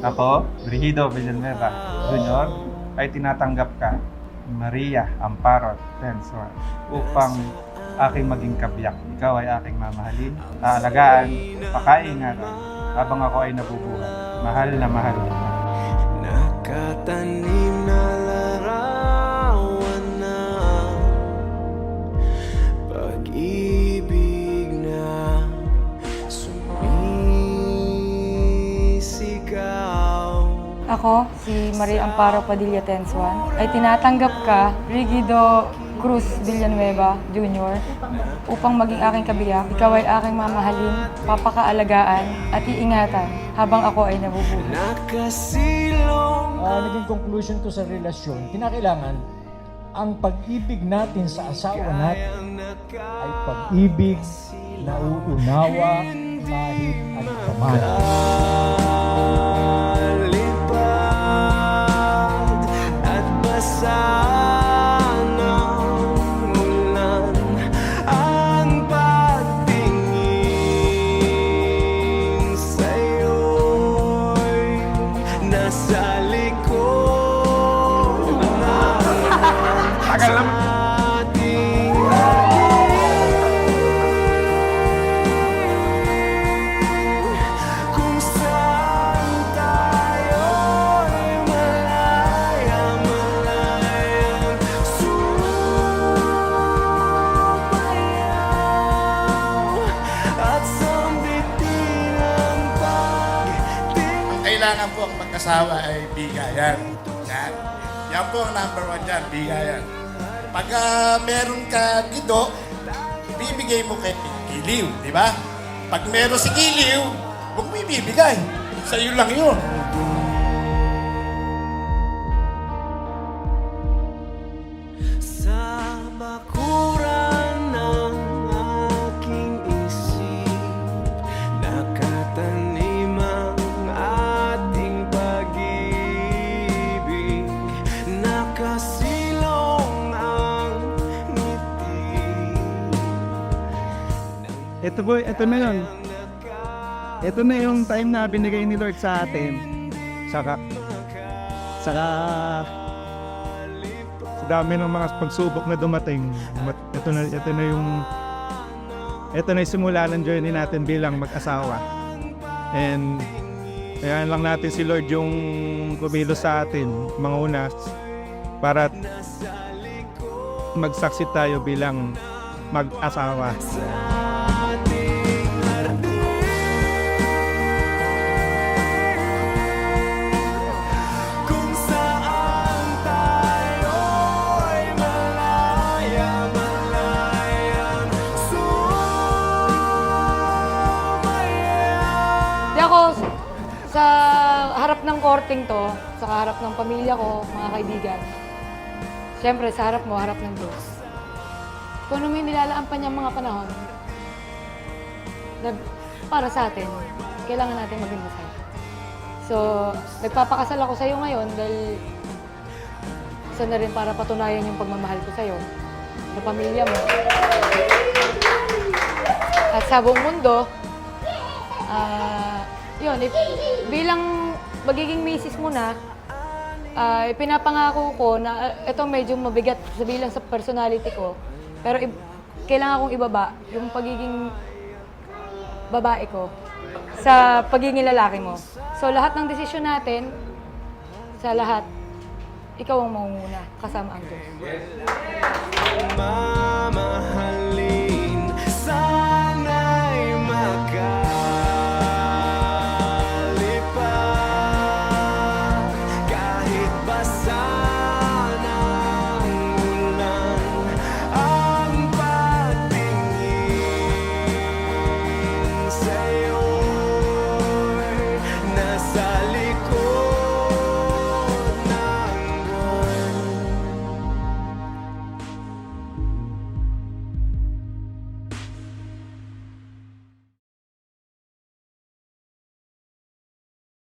Ako, Brigido Villanueva Jr. ay tinatanggap ka, Maria Amparo Tensor, upang aking maging kabiyak. Ikaw ay aking mamahalin, aalagaan, pakaingatan, habang ako ay nabubuhay. Mahal na mahal kita. Nakatanim na larawan na pag-ibig na sumisigaw. Ako, si Maria Amparo Padilla Tenswan, ay tinatanggap ka, Rigido Cruz Villanueva Jr., upang maging aking kabiyak. Ikaw ay aking mamahalin, papakaalagaan, at iingatan habang ako ay nabubuhay. Nakasilong Naging conclusion ko sa relasyon, kinakailangan ang pag-ibig natin sa asawa natin ay pag-ibig na uunawa kahit ano paman. lipad at basa ng ulan ang pagtingin sa'yo'y nasa likod Tagal naman. ating kung saan tayo'y malaya-malayang sumayaw at sambitin ang pagtingin. Kailangan po ang mag-asawa ay bigayan. Yan. Yan po ang number one dyan, bigayan. Pag meron ka gido, bibigay mo kay giliw, di ba? Pag meron si giliw, huwag mo ibibigay. Sa iyo lang yun. Sa bakuran ng aking isip, nakatanim ang ating pag-ibig, nakasilong ang ngiti. Ito na yun. Ito na yung time na binigay ni Lord sa atin. Saka sa dami ng mga pagsubok na dumating. Ito na yung simula ng journey natin bilang mag-asawa. And kaya lang natin si Lord yung kumilos sa atin mga una para magsaksi tayo bilang mag-asawa. Kung saan tayo'y malaya-malayang sumayaw. Di ako sa harap ng korting to, sa harap ng pamilya ko, mga kaibigan. Siyempre, sa harap mo, harap ng Diyos. Kung ano may nilalaan pa niyang mga panahon na para sa atin, kailangan natin maging masaya. So, nagpapakasal ako sa'yo ngayon dahil isa na rin para patunayan yung pagmamahal ko sa'yo, sa pamilya mo. At sa buong mundo, yun, bilang magiging misis mo na, pinapangako ko na ito medyo mabigat sa bilang sa personality ko, pero kailangan kong ibaba yung pagiging babae ko sa pagiging lalaki mo. So lahat ng desisyon natin, sa lahat, ikaw ang mangunguna kasama ang Diyos. Mamahalin